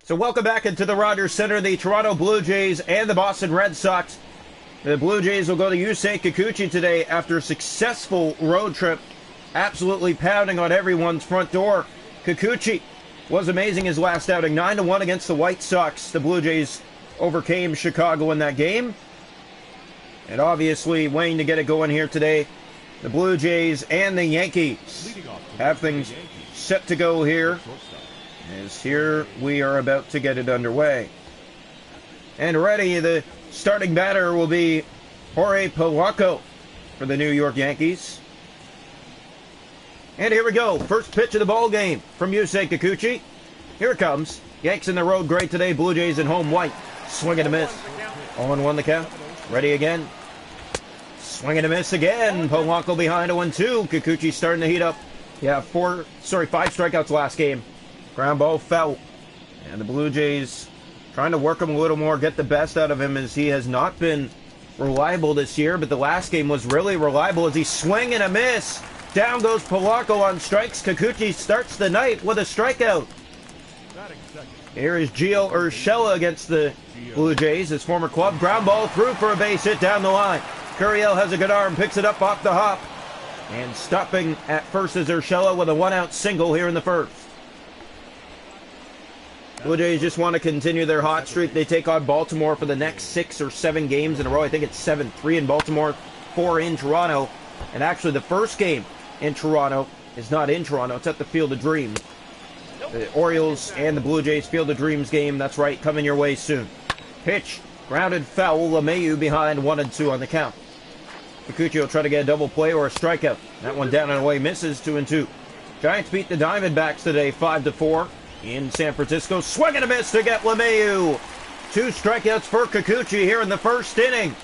So welcome back into the Rogers Center. The Toronto Blue Jays and the Boston Red Sox. The Blue Jays will go to Yusei Kikuchi today after a successful road trip, absolutely pounding on everyone's front door. Kikuchi was amazing his last outing, 9-1 against the White Sox. The Blue Jays overcame Chicago in that game. And obviously waiting to get it going here today, the Blue Jays and the Yankees have things set to go here. As here we are about to get it underway. And ready, the starting batter will be Jorge Polanco for the New York Yankees. And here we go, first pitch of the ball game from Yusei Kikuchi. Here it comes. Yanks in the road great today, Blue Jays in home white. Swing and a miss. 0-1 the count. Ready again. Swing and a miss again. Polanco behind 0-2. Kikuchi starting to heat up. Yeah, 5 strikeouts last game. Ground ball foul. And the Blue Jays trying to work him a little more, get the best out of him, as he has not been reliable this year, but the last game was really reliable as he swing and a miss. Down goes Polanco on strikes. Kikuchi starts the night with a strikeout. Here is Gio Urshela against the Blue Jays, his former club. Ground ball through for a base hit down the line. Gurriel has a good arm, picks it up off the hop. And stopping at first is Urshela with a 1-out single here in the first. Blue Jays just want to continue their hot streak. They take on Baltimore for the next 6 or 7 games in a row. I think it's 7, 3 in Baltimore, 4 in Toronto. And actually the first game in Toronto is not in Toronto. It's at the Field of Dreams. The Orioles and the Blue Jays Field of Dreams game, that's right, coming your way soon. Pitch, grounded foul, LeMahieu behind 1-2 on the count. Kikuchi will try to get a double play or a strikeout. That one down and away, misses, 2-2. Giants beat the Diamondbacks today, 5-4 in San Francisco. Swing and a miss to get LeMahieu. 2 strikeouts for Kikuchi here in the first inning.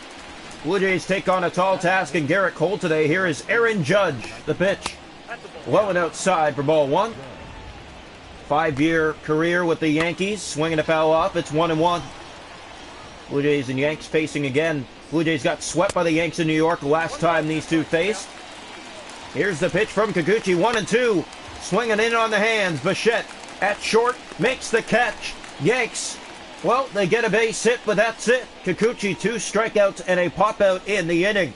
Blue Jays take on a tall task in Garrett Cole today. Here is Aaron Judge, the pitch. Low and outside for ball 1. 5-year career with the Yankees. Swinging a foul off. It's 1-1. Blue Jays and Yanks facing again. Blue Jays got swept by the Yanks in New York last time these two faced. Here's the pitch from Kikuchi. 1-2. Swinging in on the hands. Bichette at short makes the catch. Yanks, well, they get a base hit, but that's it. Kikuchi, 2 strikeouts and a pop-out in the inning.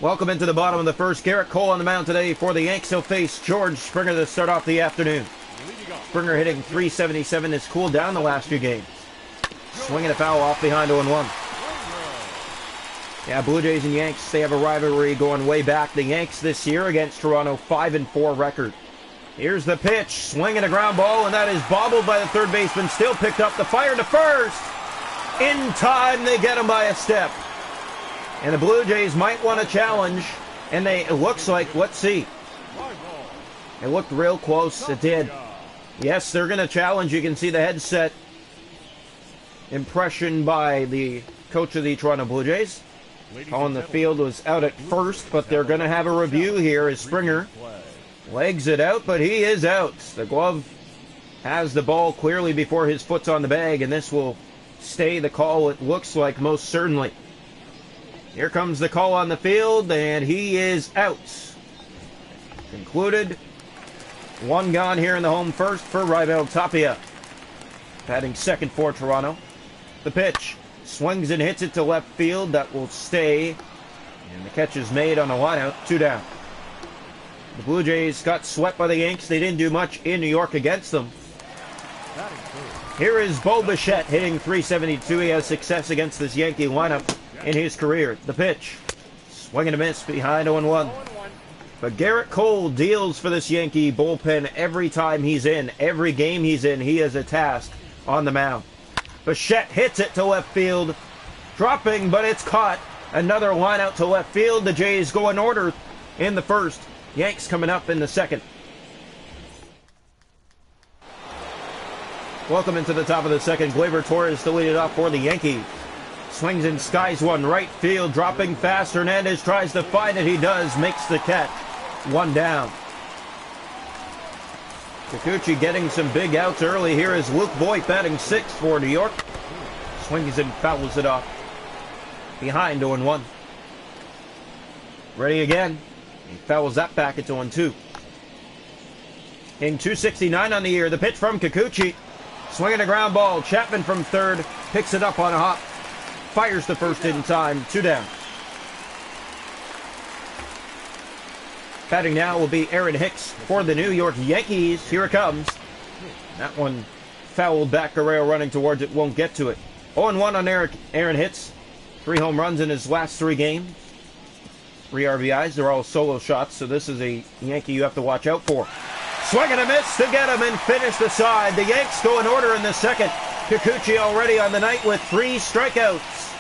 Welcome into the bottom of the first. Garrett Cole on the mound today for the Yanks. He'll face George Springer to start off the afternoon. Springer hitting .377 has cooled down the last few games. Swinging a foul off behind 0-1. Yeah, Blue Jays and Yanks, they have a rivalry going way back. The Yanks this year against Toronto, 5-4 record. Here's the pitch, swinging a ground ball, and that is bobbled by the third baseman. Still picked up the fire to first. In time, they get him by a step. And the Blue Jays might want to challenge, and it looks like, let's see. It looked real close, it did. Yes, they're going to challenge. You can see the headset impression by the coach of the Toronto Blue Jays. On the field was out at first, but they're going to have a review here as Springer legs it out, but he is out. The glove has the ball clearly before his foot's on the bag, and this will stay the call, it looks like, most certainly. Here comes the call on the field, and he is out. Concluded. 1 gone here in the home first for Raimel Tapia. Batting second for Toronto. The pitch. Swings and hits it to left field. That will stay. And the catch is made on a lineout. 2 down. The Blue Jays got swept by the Yanks. They didn't do much in New York against them. Here is Bo Bichette hitting .372. He has success against this Yankee lineup in his career. The pitch. Swing and a miss behind 0-1. But Garrett Cole deals for this Yankee bullpen every time he's in. Every game he's in, he has a task on the mound. Bichette hits it to left field. Dropping, but it's caught. Another line out to left field. The Jays go in order in the first. Yanks coming up in the second. Welcome into the top of the second. Gleyber Torres to lead it off for the Yankees. Swings and skies one right field. Dropping fast. Hernandez tries to find it. He does. Makes the catch. 1 down. Kikuchi getting some big outs early. Here is Luke Voigt batting 6th for New York. Swings and fouls it off. Behind 0-1. Ready again. He fouls that back. It's 0-2. Hitting .269 on the year. The pitch from Kikuchi. Swinging a ground ball. Chapman from third picks it up on a hop. Fires the first in time. 2 down. Batting now will be Aaron Hicks for the New York Yankees. Here it comes. That one fouled back. Guerrero running towards it. Won't get to it. 0-1 on Aaron Hicks. 3 home runs in his last 3 games. 3 RBIs. They're all solo shots, so this is a Yankee you have to watch out for. Swing and a miss to get him and finish the side. The Yanks go in order in the second. Kikuchi already on the night with 3 strikeouts.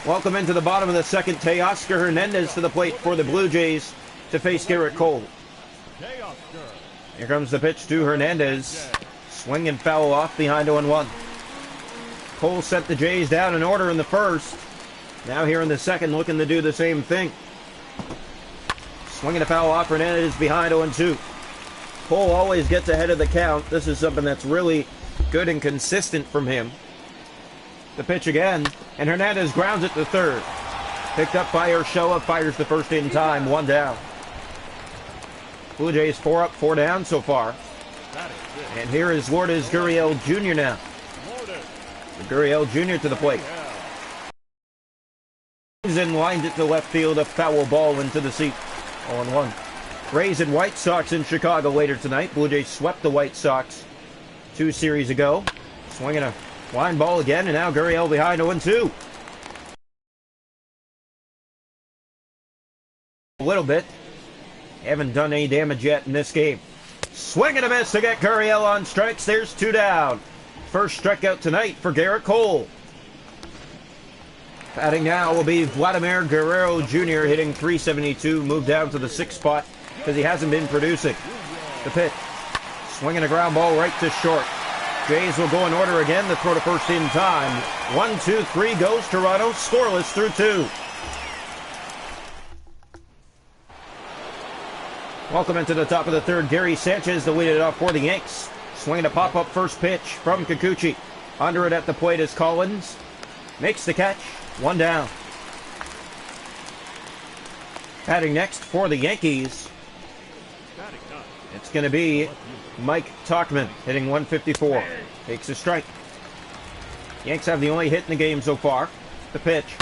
Welcome into the bottom of the second. Teoscar Hernandez to the plate for the Blue Jays to face Gerrit Cole. Here comes the pitch to Hernandez. Swing and foul off behind 0-1. Cole set the Jays down in order in the first. Now here in the second looking to do the same thing. Swinging a foul off. Hernandez behind 0-2. Cole always gets ahead of the count. This is something that's really good and consistent from him. The pitch again, and Hernandez grounds it to third. Picked up by Urshela, fires the first in time, 1 down. Blue Jays 4 up, 4 down so far. And here is Vladimir Guerrero Jr. now. Guerrero Jr. to the plate. And lined it to left field, a foul ball into the seat. 0-1. Rays and White Sox in Chicago later tonight. Blue Jays swept the White Sox 2 series ago. Swinging a line ball again, and now Guerrero behind 0-2. A little bit. Haven't done any damage yet in this game. Swing and a miss to get Guerrero on strikes. There's 2 down. First strikeout tonight for Gerrit Cole. Batting now will be Vladimir Guerrero Jr. hitting .372. Moved down to the 6th spot because he hasn't been producing. The pitch. Swinging a ground ball right to short. Jays will go in order again. The throw to first in time. 1-2-3 goes Toronto. Scoreless through 2. Welcome into the top of the third. Gary Sanchez to lead it off for the Yanks. Swinging a pop-up first pitch from Kikuchi. Under it at the plate is Collins. Makes the catch. 1 down. Batting next for the Yankees. It's going to be Mike Tauchman hitting .154. Takes a strike. Yanks have the only hit in the game so far. The pitch.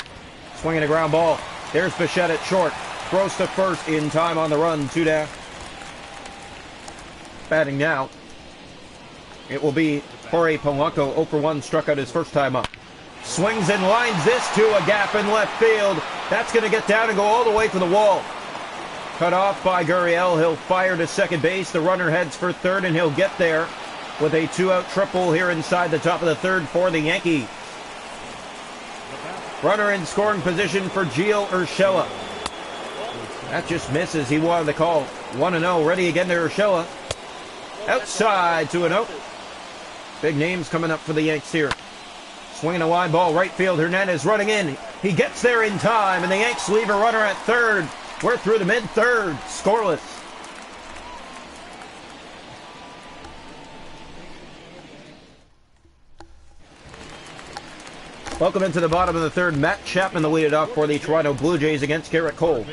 Swinging a ground ball. There's Bichette at short. Throws to first in time on the run. 2 down. Batting now. It will be Jorge Polanco. 0-for-1 struck out his first time up. Swings and lines this to a gap in left field. That's going to get down and go all the way to the wall. Cut off by Gurriel. He'll fire to second base. The runner heads for third, and he'll get there with a 2-out triple here inside the top of the third for the Yankees. Runner in scoring position for Gio Urshela. That just misses. He wanted the call. 1-0. Ready again to Urshela. Outside 2-0. Big names coming up for the Yanks here. Swinging a line ball right field. Hernandez running in. He gets there in time, and the Yanks leave a runner at third. We're through the mid-third. Scoreless. Welcome into the bottom of the third. Matt Chapman to lead it off for the Toronto Blue Jays against Gerrit Cole.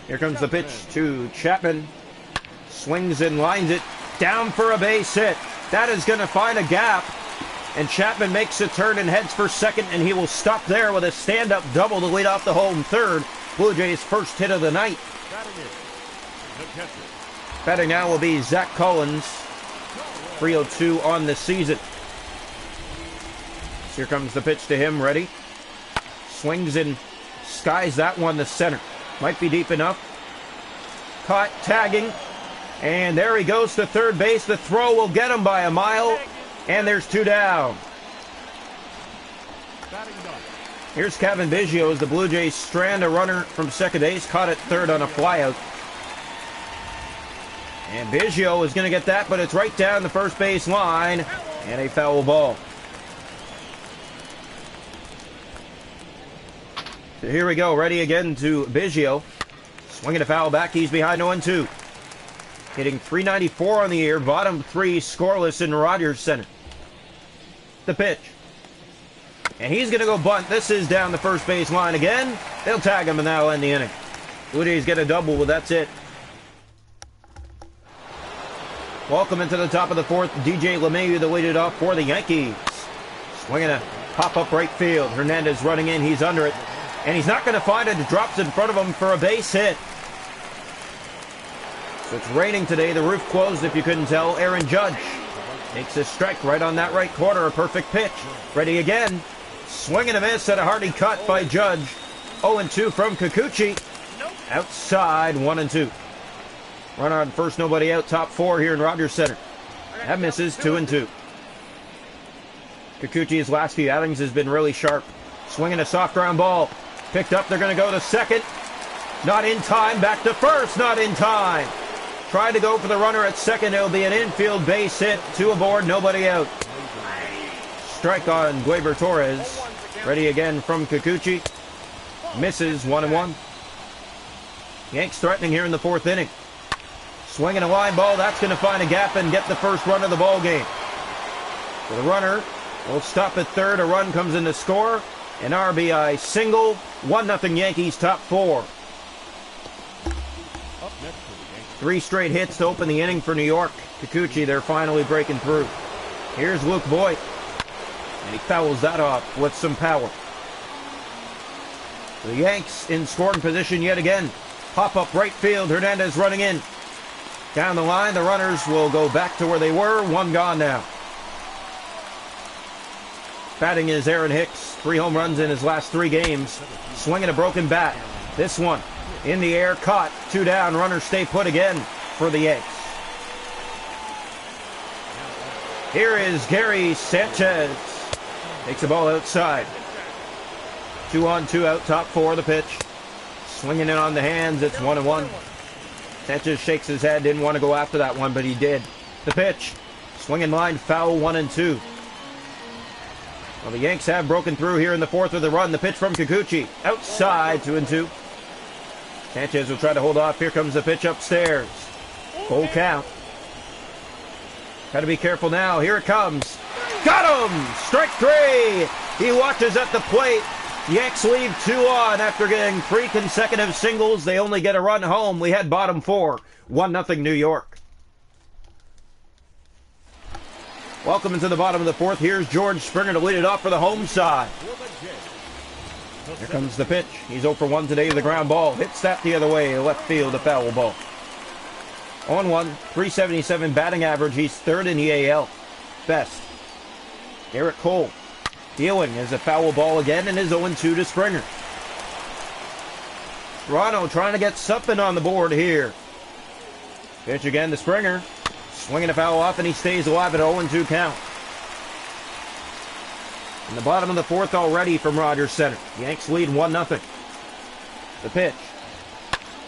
Here comes the pitch to Chapman. Swings and lines it. Down for a base hit. That is going to find a gap. And Chapman makes a turn and heads for second, and he will stop there with a stand-up double to lead off the home third. Blue Jays' first hit of the night. Batting now will be Zach Collins. 302 on the season. Here comes the pitch to him, ready. Swings and skies that one to center. Might be deep enough. Caught, tagging. And there he goes to third base. The throw will get him by a mile. And there's 2 down. Here's Kevin Biggio as the Blue Jays strand a runner from second base. Caught at third on a flyout. And Biggio is going to get that, but it's right down the first base line. And a foul ball. So here we go. Ready again to Biggio. Swinging a foul back. He's behind 0-2. Hitting .394 on the year. Bottom 3 scoreless in Rogers Center. The pitch. And he's going to go bunt. This is down the first base line again. They'll tag him, and that'll end the inning. Blue Jays get a double, but that's it. Welcome into the top of the fourth. DJ LeMahieu, the lead it off for the Yankees. Swinging a pop-up right field. Hernandez running in. He's under it. And he's not going to find it. It drops in front of him for a base hit. So it's raining today. The roof closed, if you couldn't tell. Aaron Judge takes a strike right on that right corner. A perfect pitch. Ready again. Swing and a miss and a hearty cut by Judge. 0-2 from Kikuchi. Outside, 1-2. Runner on first, nobody out. Top four here in Rogers Center. That misses, 2-2. Kikuchi's last few outings has been really sharp. Swinging a soft ground ball. Picked up, they're going to go to second. Not in time, back to first, not in time. Tried to go for the runner at second. It'll be an infield base hit. 2 aboard, nobody out. Strike on Gleyber Torres. Ready again from Kikuchi. Misses, 1-1. Yanks threatening here in the fourth inning. Swinging a line ball, that's going to find a gap and get the first run of the ball game. So the runner will stop at third. A run comes in to score. An RBI single. 1-0 Yankees, top four. 3 straight hits to open the inning for New York. Kikuchi, they're finally breaking through. Here's Luke Voigt. And he fouls that off with some power. The Yanks in scoring position yet again. Pop up right field. Hernandez running in. Down the line, the runners will go back to where they were. 1 gone now. Batting is Aaron Hicks. 3 home runs in his last 3 games. Swinging a broken bat. This one in the air, caught. 2 down. Runners stay put again for the Yanks. Here is Gary Sanchez. Takes the ball outside. 2-on-2 out, top four, the pitch. Swinging it on the hands, it's 1-1. Sanchez shakes his head, didn't want to go after that one, but he did. The pitch, swinging line, foul, 1-2. Well, the Yanks have broken through here in the fourth with a run. The pitch from Kikuchi, outside, 2-2. Sanchez will try to hold off. Here comes the pitch upstairs. Full count. Got to be careful now. Here it comes. Got him! Strike 3. He watches at the plate. Yanks leave 2 on after getting 3 consecutive singles. They only get a run home. We had bottom 4. 1-0 New York. Welcome into the bottom of the fourth. Here's George Springer to lead it off for the home side. Here comes the pitch. He's 0 for 1 today with a ground ball. Hits that the other way. Left field, a foul ball. 0-1. 377 batting average. He's third in the AL. Best. Garrett Cole. Dealing is a foul ball again and is 0-2 to Springer. Toronto trying to get something on the board here. Pitch again to Springer. Swinging a foul off and he stays alive at 0-2 count. In the bottom of the fourth already from Rogers Center. Yanks lead 1-0. The pitch.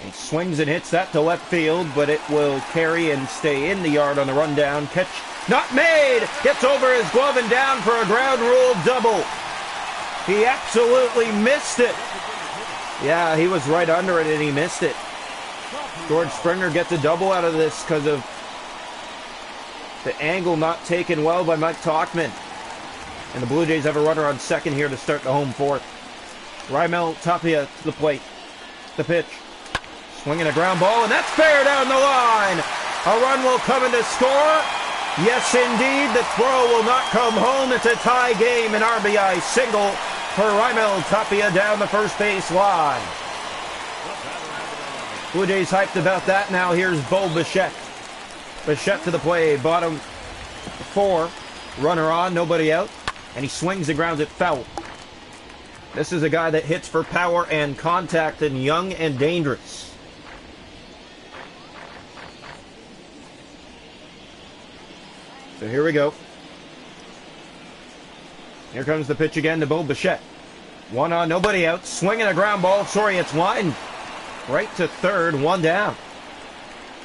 He swings and hits that to left field, but it will carry and stay in the yard on the rundown. Catch not made. Gets over his glove and down for a ground rule double. He absolutely missed it. Yeah, he was right under it and he missed it. George Springer gets a double out of this because of the angle not taken well by Mike Tauchman. And the Blue Jays have a runner on second here to start the home fourth. Raimel Tapia to the plate. The pitch. Swinging a ground ball, and that's fair down the line. A run will come in to score. Yes, indeed. The throw will not come home. It's a tie game. An RBI single for Raimel Tapia down the first base line. Blue Jays hyped about that. Now here's Bo Bichette. Bichette to the play. Bottom 4. Runner on, nobody out. And he swings and grounds it foul. This is a guy that hits for power and contact and young and dangerous. So here we go. Here comes the pitch again to Bo Bichette. 1 on, nobody out. Swinging a ground ball. Sorry, it's lined right to third. 1 down.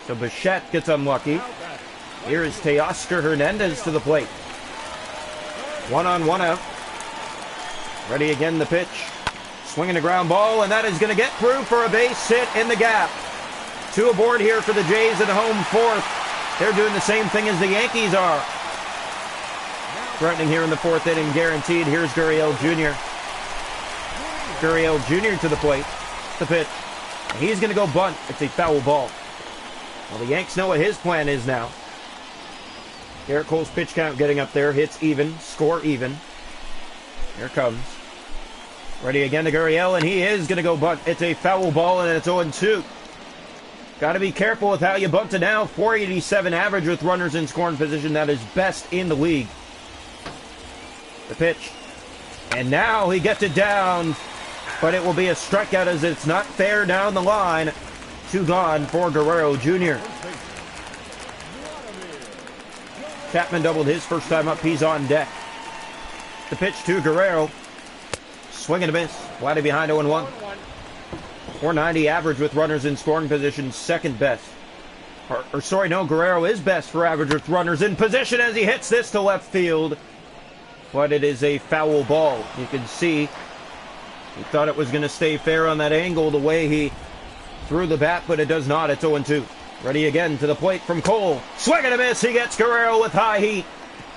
So Bichette gets unlucky. Here is Teoscar Hernandez to the plate. 1 on, 1 out. Ready again, the pitch. Swinging a ground ball, and that is going to get through for a base hit in the gap. 2 aboard here for the Jays in the home fourth. They're doing the same thing as the Yankees are. Threatening here in the fourth inning, guaranteed. Here's Gurriel Jr. Gurriel Jr. to the plate. The pitch. He's going to go bunt. It's a foul ball. Well, the Yanks know what his plan is now. Garrett Cole's pitch count getting up there. Hits even. Score even. Here it comes. Ready again to Gurriel, and he is going to go bunt. It's a foul ball, and it's 0-2. Got to be careful with how you bunt it now. 487 average with runners in scoring position. That is best in the league. The pitch. And now he gets it down, but it will be a strikeout as it's not fair down the line. 2 gone for Guerrero Jr. Chapman doubled his first time up. He's on deck. The pitch to Guerrero. Swing and a miss. Vladdy behind 0-1. 490 average with runners in scoring position. Second best. Guerrero is best for average with runners in position as he hits this to left field. But it is a foul ball. You can see he thought it was going to stay fair on that angle the way he threw the bat, but it does not. It's 0-2. Ready again to the plate from Cole. Swing and a miss. He gets Guerrero with high heat.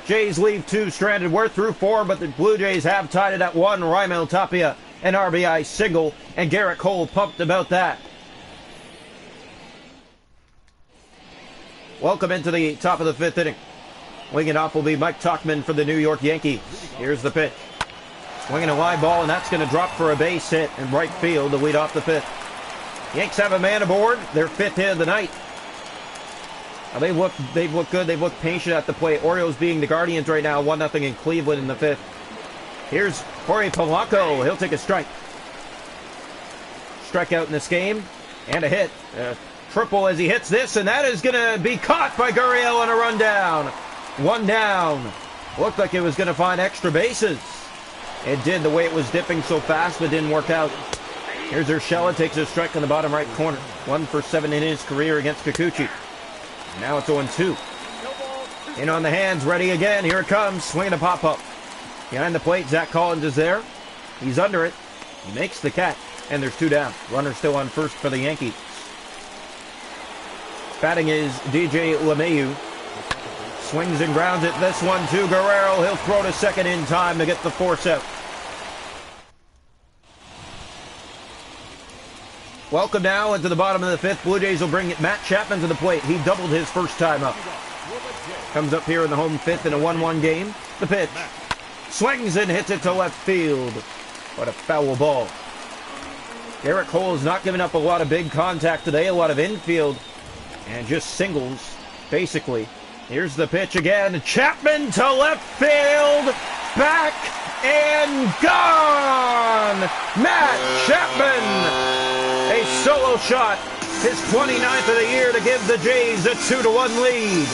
Jays leave 2 stranded. We're through 4, but the Blue Jays have tied it at 1. Raimel Tapia, an RBI single, and Garrett Cole pumped about that. Welcome into the top of the 5th inning. Winging off will be Mike Tauchman for the New York Yankees. Here's the pitch. Swinging a live ball, and that's going to drop for a base hit in right field to lead off the 5th. Yanks have a man aboard. Their 5th hit of the night. Now they've looked good. They've looked patient at the plate. Orioles being the Guardians right now, 1-0 in Cleveland in the 5th. Here's Jorge Polanco. He'll take a strike. Strikeout in this game, and a hit. Triple as he hits this, and that is going to be caught by Gurriel on a run down. 1 down. Looked like it was going to find extra bases. It did, the way it was dipping so fast, but didn't work out. Here's Urshela, takes a strike in the bottom right corner. 1 for 7 in his career against Kikuchi. Now it's 0-2. In on the hands, ready again. Here it comes. Swinging a pop-up. Behind the plate, Zach Collins is there. He's under it. He makes the catch, and there's 2 down. Runner still on first for the Yankees. Batting is DJ LeMahieu. Swings and grounds it. This one to Guerrero. He'll throw to second in time to get the force out. Welcome now into the bottom of the 5th. Blue Jays will bring Matt Chapman to the plate. He doubled his first time up. Comes up here in the home 5th in a 1-1 game. The pitch. Swings and hits it to left field. What a foul ball. Garrett Cole has not given up a lot of big contact today. A lot of infield. And just singles, basically. Here's the pitch again. Chapman to left field. Back and gone. Matt Chapman. A solo shot. His 29th of the year to give the Jays a 2-1 lead.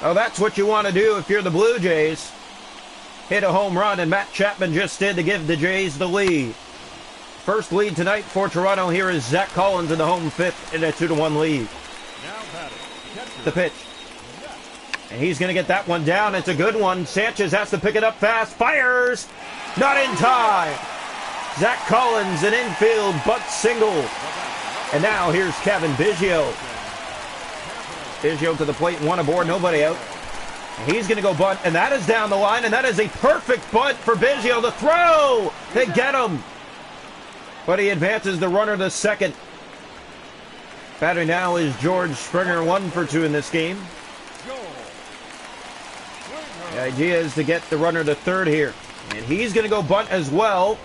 Oh, that's what you want to do if you're the Blue Jays. Hit a home run, and Matt Chapman just did to give the Jays the lead. First lead tonight for Toronto. Here is Zach Collins in the home 5th in a 2-1 lead. The pitch. And he's going to get that one down. It's a good one. Sanchez has to pick it up fast. Fires. Not in time. Zach Collins, an infield bunt single. And now here's Kevin Biggio. Biggio to the plate, 1 aboard, nobody out. He's going to go bunt, and that is down the line, and that is a perfect bunt for Biggio. The throw! They get him. But he advances the runner to second. Batting now is George Springer, 1 for 2 in this game. The idea is to get the runner to third here. And he's going to go bunt as well.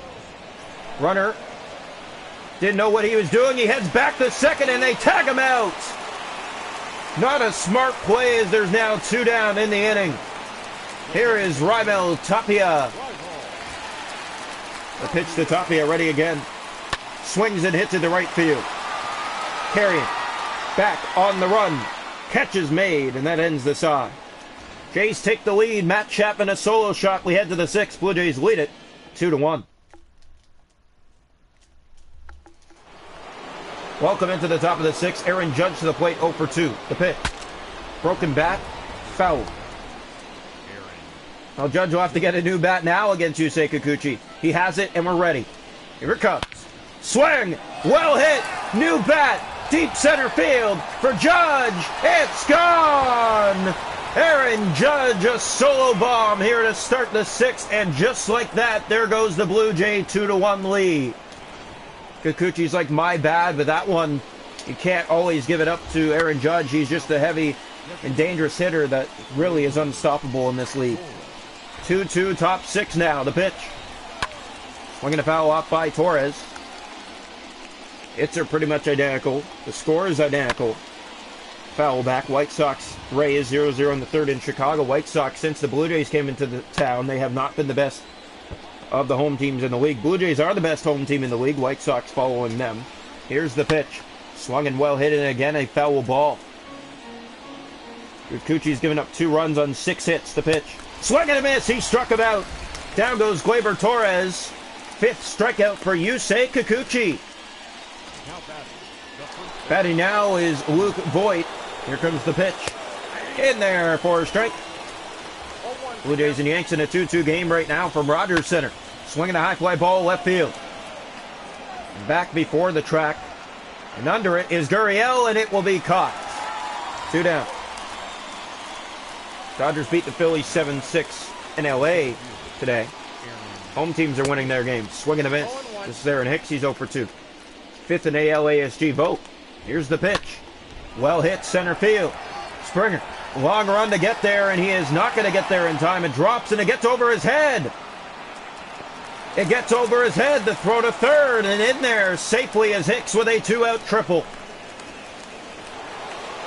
Runner didn't know what he was doing. He heads back to second, and they tag him out. Not a smart play as there's now 2 down in the inning. Here is Raimel Tapia. The pitch to Tapia, ready again. Swings and hits it to right field. Carrying. Back on the run. Catch is made, and that ends the side. Jays take the lead. Matt Chapman a solo shot. We head to the 6th. Blue Jays lead it 2-1. Welcome into the top of the 6th. Aaron Judge to the plate, 0 for 2. The pitch. Broken bat. Foul. Well, Judge will have to get a new bat now against Yusei Kikuchi. He has it, and we're ready. Here it comes. Swing. Well hit. New bat. Deep center field for Judge. It's gone. Aaron Judge, a solo bomb here to start the sixth, and just like that, there goes the Blue Jay 2-1 lead. Kikuchi's like, my bad, but that one, you can't always give it up to Aaron Judge. He's just a heavy and dangerous hitter that really is unstoppable in this league. 2-2, top six now. The pitch. Swinging a foul off by Torres. Hits are pretty much identical. The score is identical. Foul back. White Sox Rays 0-0 in the third in Chicago. White Sox, since the Blue Jays came into the town, they have not been the best of the home teams in the league. Blue Jays are the best home team in the league. White Sox following them. Here's the pitch. Swung and well hit, and again a foul ball. Kikuchi's given up 2 runs on 6 hits. The pitch. Swing and a miss. He struck him out. Down goes Gleyber Torres. 5th strikeout for Yusei Kikuchi. Batting now is Luke Voigt. Here comes the pitch. In there for a strike. Blue Jays and Yanks in a 2-2 game right now from Rogers Center. Swinging a high fly ball left field. Back before the track. And under it is Gurriel, and it will be caught. 2 down. Dodgers beat the Phillies 7-6 in LA today. Home teams are winning their games. Swinging a miss. This is Aaron Hicks. He's 0 for 2. 5th in ALASG vote. Here's the pitch. Well hit center field. Springer. Long run to get there, and he is not going to get there in time. It drops, and it gets over his head. It gets over his head. The throw to third, and in there safely is Hicks with a 2-out triple.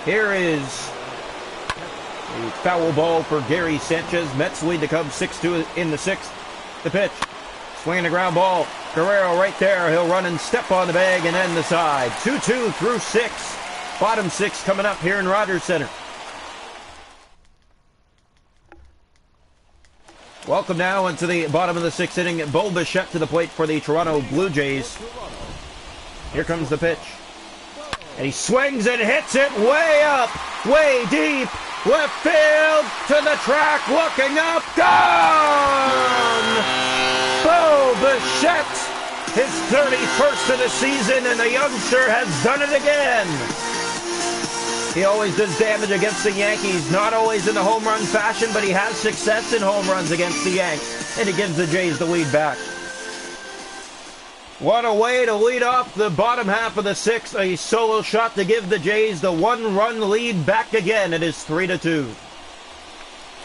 Here is a foul ball for Gary Sanchez. Mets lead the Cubs 6-2 in the 6th. The pitch. Swinging a ground ball. Guerrero right there. He'll run and step on the bag and end the side. 2-2 through 6. Bottom 6 coming up here in Rogers Center. Welcome now into the bottom of the 6th inning. Bo Bichette to the plate for the Toronto Blue Jays. Here comes the pitch. And he swings and hits it way up, way deep. Left field to the track, looking up, gone! Bo Bichette, his 31st of the season, and the youngster has done it again. He always does damage against the Yankees, not always in the home run fashion, but he has success in home runs against the Yanks, and he gives the Jays the lead back. What a way to lead off the bottom half of the 6th. A solo shot to give the Jays the 1-run lead back again. It is 3-2.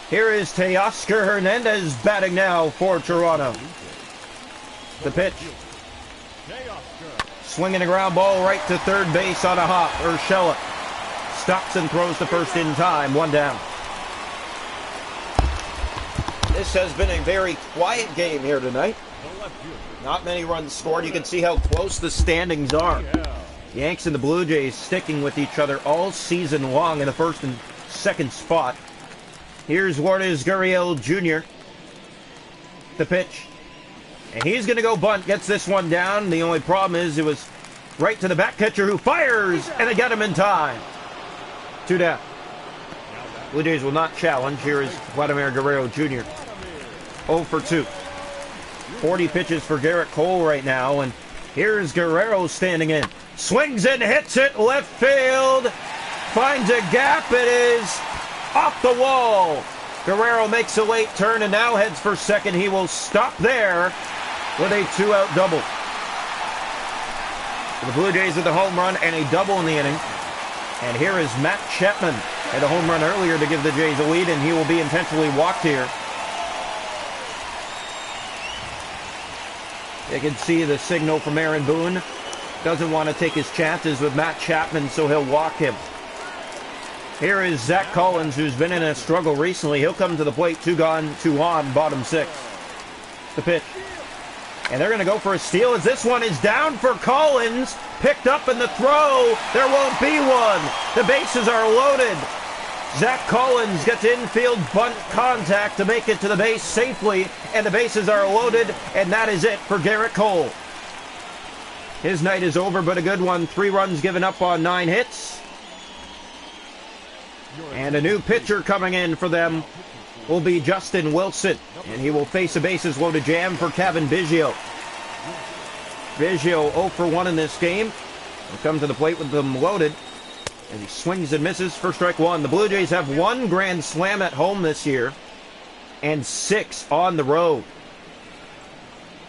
Here is Teoscar Hernandez batting now for Toronto. The pitch. Swinging a ground ball right to third base on a hop. Urshela stops and throws to first in time. 1 down. This has been a very quiet game here tonight. Not many runs scored. You can see how close the standings are. Yanks and the Blue Jays sticking with each other all season long in the 1st and 2nd spot. Here's Vladimir Guerrero Jr. The pitch. And he's going to go bunt. Gets this one down. The only problem is it was right to the back catcher who fires. And they got him in time. 2 down. Blue Jays will not challenge. Here is Vladimir Guerrero Jr. 0 for 2. 40 pitches for Garrett Cole right now, and here's Guerrero standing in. Swings and hits it left field. Finds a gap. It is off the wall. Guerrero makes a late turn and now heads for second. He will stop there with a 2-out double. The Blue Jays with a home run and a double in the inning. And here is Matt Chapman. Had a home run earlier to give the Jays a lead, and he will be intentionally walked here. You can see the signal from Aaron Boone. Doesn't want to take his chances with Matt Chapman, so he'll walk him. Here is Zach Collins, who's been in a struggle recently. He'll come to the plate. 2 gone, 2 on, bottom 6. The pitch. And they're going to go for a steal as this one is down for Collins. Picked up in the throw. There won't be one. The bases are loaded. Zach Collins gets infield bunt contact to make it to the base safely, and the bases are loaded, and that is it for Garrett Cole. His night is over, but a good one. 3 runs given up on 9 hits. And a new pitcher coming in for them will be Justin Wilson, and he will face a bases loaded jam for Kevin Biggio. Biggio 0 for 1 in this game. He'll come to the plate with them loaded. And he swings and misses for strike one. The Blue Jays have 1 grand slam at home this year and 6 on the road.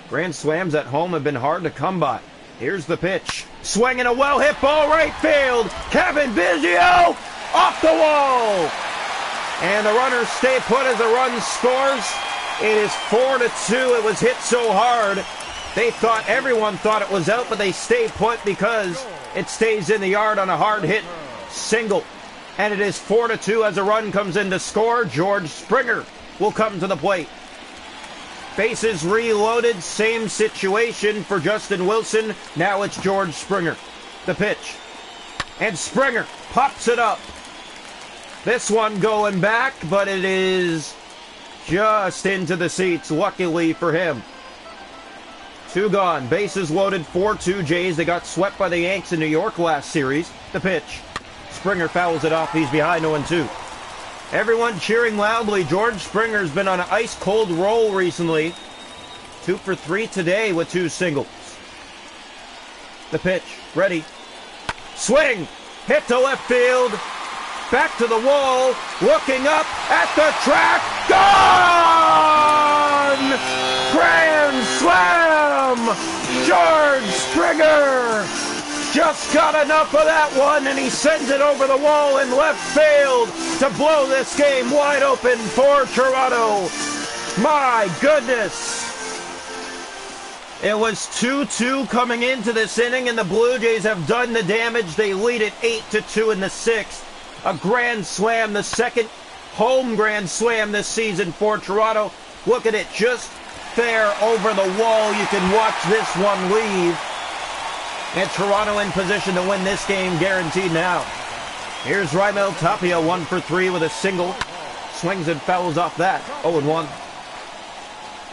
Grand slams at home have been hard to come by. Here's the pitch. Swinging a well-hit ball right field. Kevin Biggio off the wall. And the runners stay put as the run scores. It is 4-2. It was hit so hard. Everyone thought it was out, but they stay put because it stays in the yard on a hard hit single. And it is 4-2 as a run comes in to score. George Springer will come to the plate. Bases reloaded, same situation for Justin Wilson. Now it's George Springer. The pitch. And Springer pops it up. This one going back, but it is just into the seats, luckily for him. 2 gone. Bases loaded, 4-2 Jays. They got swept by the Yanks in New York last series. The pitch. Springer fouls it off. He's behind 0-2. Everyone cheering loudly. George Springer's been on an ice-cold roll recently. 2 for 3 today with 2 singles. The pitch. Ready. Swing. Hit to left field. Back to the wall. Looking up at the track. Gone! Grand slam! George Springer just got enough of that one, and he sends it over the wall in left field to blow this game wide open for Toronto. My goodness. It was 2-2 coming into this inning, and the Blue Jays have done the damage. They lead it 8-2 in the 6th. A grand slam, the second home grand slam this season for Toronto. Look at it, just there over the wall. You can watch this one leave. And Toronto in position to win this game, guaranteed now. Here's Raimel Tapia, 1 for 3 with a single. Swings and fouls off that, 0-1.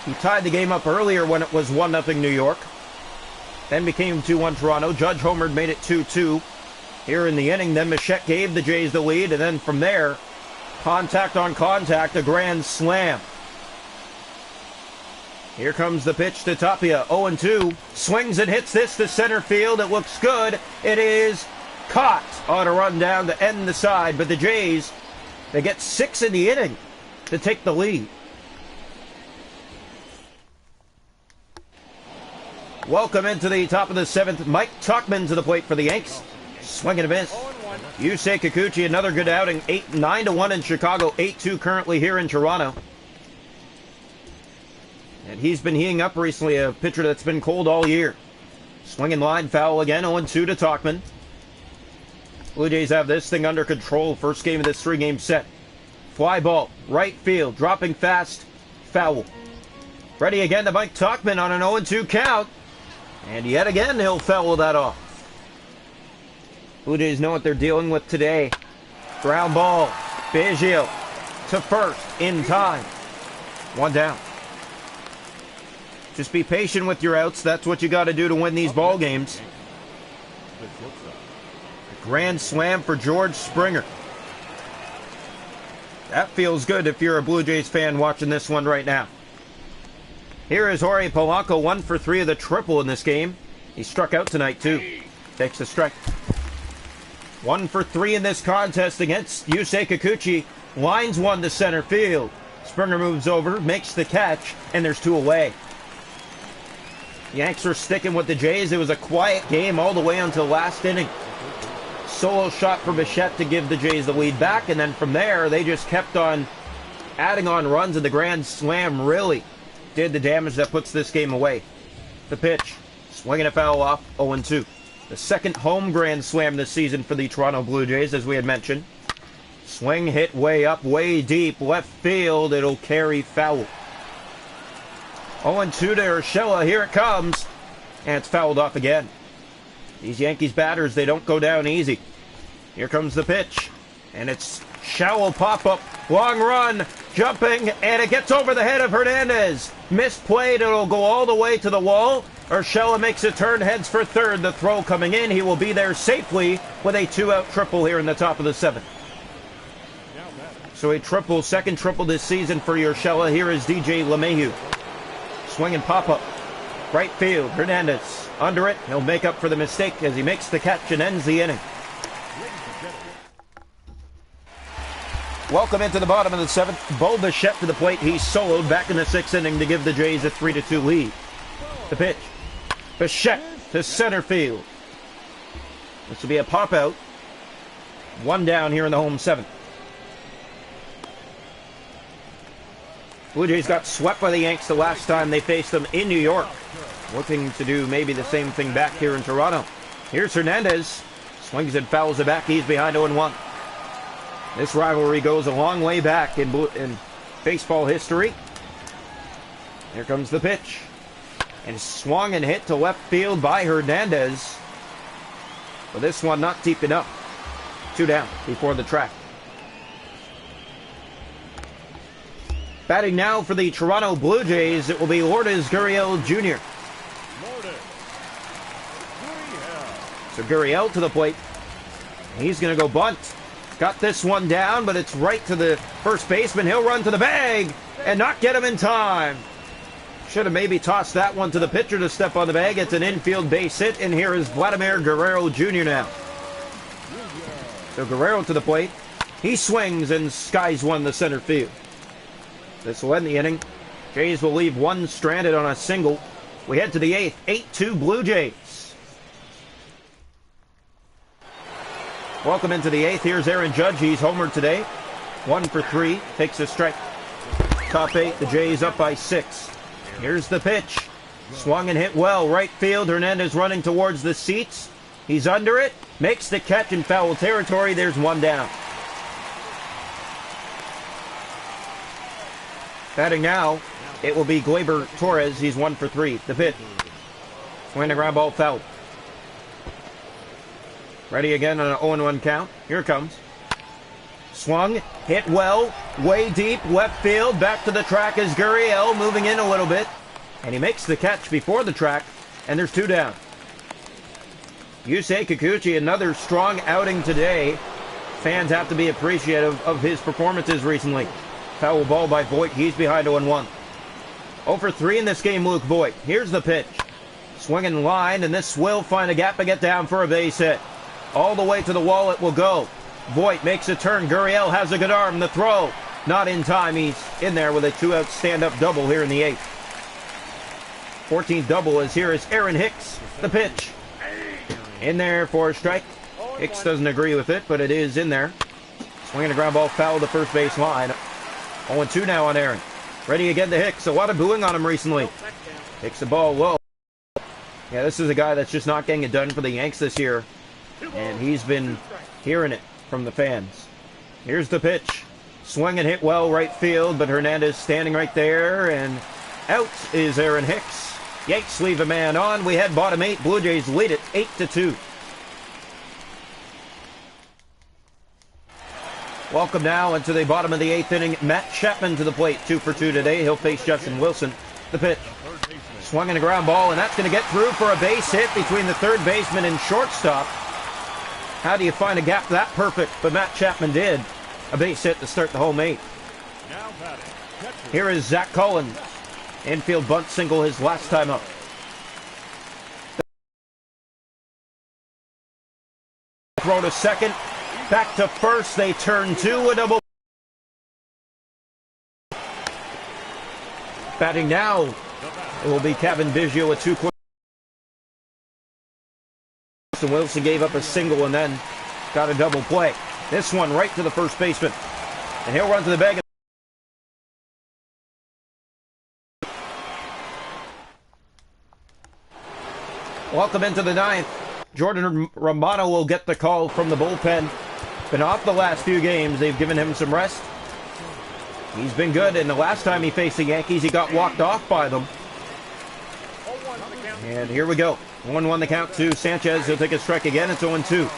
He tied the game up earlier when it was 1-0 New York. Then became 2-1 Toronto. Judge homered, made it 2-2. Here in the inning, then Bichette gave the Jays the lead, and then from there, contact on contact, a grand slam. Here comes the pitch to Tapia, 0-2. Swings and hits this to center field. It looks good. It is caught on a run down to end the side, but the Jays, they get 6 in the inning to take the lead. Welcome into the top of the 7th. Mike Tuchman to the plate for the Yanks. Swing and a miss. Yusei Kikuchi, another good outing. 9-1 in Chicago, 8-2 currently here in Toronto. And he's been heating up recently, a pitcher that's been cold all year. Swinging line, foul again, 0-2 to Tuchman. Blue Jays have this thing under control. First game of this 3-game set. Fly ball, right field, dropping fast, foul. Ready again to Mike Tuchman on an 0-2 count. And yet again, he'll foul that off. Blue Jays know what they're dealing with today. Ground ball. Biggio to first in time. 1 down. Just be patient with your outs. That's what you got to do to win these ball games. Grand slam for George Springer. That feels good if you're a Blue Jays fan watching this one right now. Here is Jorge Polanco, 1 for 3 of the triple in this game. He struck out tonight too. Takes the strike. 1 for 3 in this contest against Yusei Kikuchi. Lines one to center field. Springer moves over, makes the catch, and there's 2 away. Yanks are sticking with the Jays. It was a quiet game all the way until last inning. Solo shot for Bichette to give the Jays the lead back, and then from there, they just kept on adding on runs, and the grand slam really did the damage that puts this game away. The pitch, swinging a foul off, 0-2. The second home grand slam this season for the Toronto Blue Jays, as we had mentioned. Swing hit way up, way deep, left field. It'll carry foul. 0-2 to Urshela. Here it comes. And it's fouled off again. These Yankees batters, they don't go down easy. Here comes the pitch. And it's shallow pop-up. Long run. Jumping. And it gets over the head of Hernandez. Misplayed. It'll go all the way to the wall. Urshela makes a turn, heads for third. The throw coming in. He will be there safely with a 2-out triple here in the top of the 7th. So a triple, second triple this season for Urshela. Here is DJ LeMahieu. Swing and pop-up. Right field, Hernandez under it. He'll make up for the mistake as he makes the catch and ends the inning. Welcome into the bottom of the 7th. Bo Bichette to the plate. He's soloed back in the 6th inning to give the Jays a 3-2 lead. The pitch. Bichette to center field. This will be a pop out. One down here in the home 7th. Blue Jays got swept by the Yanks the last time they faced them in New York. Looking to do maybe the same thing back here in Toronto. Here's Hernandez. Swings and fouls it back. He's behind 0-1. This rivalry goes a long way back in baseball history. Here comes the pitch. And swung and hit to left field by Hernandez. But this one not deep enough. 2 down before the track. Batting now for the Toronto Blue Jays, it will be Vladimir Guerrero Jr. So Gurriel to the plate. He's going to go bunt. Got this one down, but it's right to the first baseman. He'll run to the bag and not get him in time. Should have maybe tossed that one to the pitcher to step on the bag. It's an infield base hit, and here is Vladimir Guerrero Jr. now. So Guerrero to the plate. He swings and skies one to center field. This will end the inning. Jays will leave one stranded on a single. We head to the 8th. 8-2 Blue Jays. Welcome into the 8th. Here's Aaron Judge. He's homered today. 1 for 3. Takes a strike. Top 8. The Jays up by 6. Here's the pitch. Swung and hit well. Right field. Hernandez running towards the seats. He's under it. Makes the catch in foul territory. There's one down. Batting now, it will be Gleyber Torres. He's 1 for 3. The pitch. Swing and ground ball foul. Ready again on an 0-1 count. Here it comes. Swung, hit well, way deep, left field. Back to the track is Gurriel, moving in a little bit. And he makes the catch before the track, and there's 2 down. Yusei Kikuchi, another strong outing today. Fans have to be appreciative of his performances recently. Foul ball by Voit. He's behind 0-1. 0 for 3 in this game, Luke Voit. Here's the pitch. Swinging line, and this will find a gap and get down for a base hit. All the way to the wall it will go. Voit makes a turn. Gurriel has a good arm. The throw. Not in time. He's in there with a 2-out stand-up double here in the 8th. 14th double is here is Aaron Hicks. The pitch. In there for a strike. Hicks doesn't agree with it, but it is in there. Swinging a ground ball foul to first base line. 0-2 now on Aaron. Ready again to Hicks. A lot of booing on him recently. Hicks the ball low. Yeah, this is a guy that's just not getting it done for the Yanks this year. And he's been hearing it from the fans. Here's the pitch. Swing and hit well right field, but Hernandez standing right there. And out is Aaron Hicks. Yanks leave a man on. We head bottom 8. Blue Jays lead it 8-2. Welcome now into the bottom of the 8th inning. Matt Chapman to the plate. 2 for 2 today. He'll face Justin Wilson. The pitch. Swung in a ground ball, and that's going to get through for a base hit between the third baseman and shortstop. How do you find a gap that perfect? But Matt Chapman did. A base hit to start the home 8th. Here is Zach Collins. Infield bunt single his last time up. Throw to second. Back to first. They turn 2. A double. Batting now, it will be Kevin Biggio, a 2 quick. Wilson gave up a single and then got a double play. This one right to the first baseman. And he'll run to the bag. Welcome into the 9th. Jordan Romano will get the call from the bullpen. Been off the last few games. They've given him some rest. He's been good, and the last time he faced the Yankees, he got walked off by them. And here we go. 1-1 the count to Sanchez. He'll take a strike again. It's 0-2.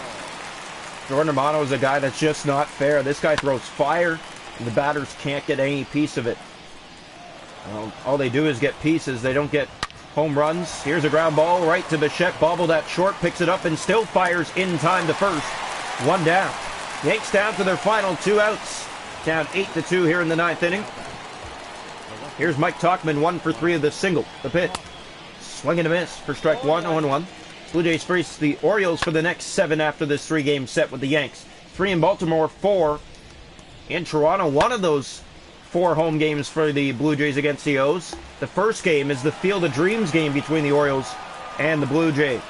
Jordan Romano is a guy that's just not fair. This guy throws fire, and the batters can't get any piece of it. Well, all they do is get pieces. They don't get home runs. Here's a ground ball right to Bichette. Bobbled that short, picks it up, and still fires in time to first. 1 down. Yanks down to their final 2 outs. Down 8-2 here in the 9th inning. Here's Mike Tauchman, 1 for 3 of the single. The pitch. Swing and a miss for strike one, 0-1. Blue Jays face the Orioles for the next 7 after this 3-game set with the Yanks. 3 in Baltimore, 4 in Toronto. One of those 4 home games for the Blue Jays against the O's. The first game is the Field of Dreams game between the Orioles and the Blue Jays.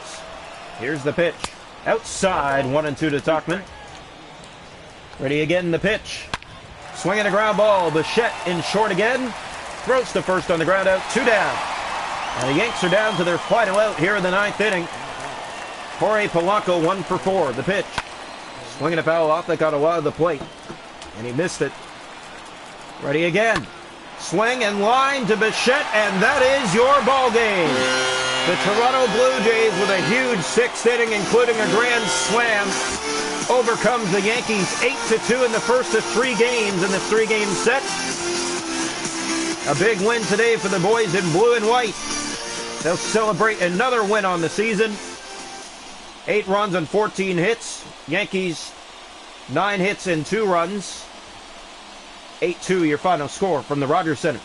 Here's the pitch. Outside, 1-2 to Tauchman. Ready again, the pitch. Swinging a ground ball. Bichette in short again. Throws to first on the ground out. 2 down. And the Yanks are down to their final out here in the 9th inning. Jorge Polanco 1 for 4. The pitch. Swinging a foul off that got a lot of the plate. And he missed it. Ready again. Swing and line to Bichette, and that is your ball game. The Toronto Blue Jays with a huge 6th inning, including a grand slam, overcomes the Yankees 8-2 in the first of 3 games in the 3-game set. A big win today for the boys in blue and white. They'll celebrate another win on the season. 8 runs on 14 hits. Yankees 9 hits and 2 runs. 8-2 your final score from the Rogers Center.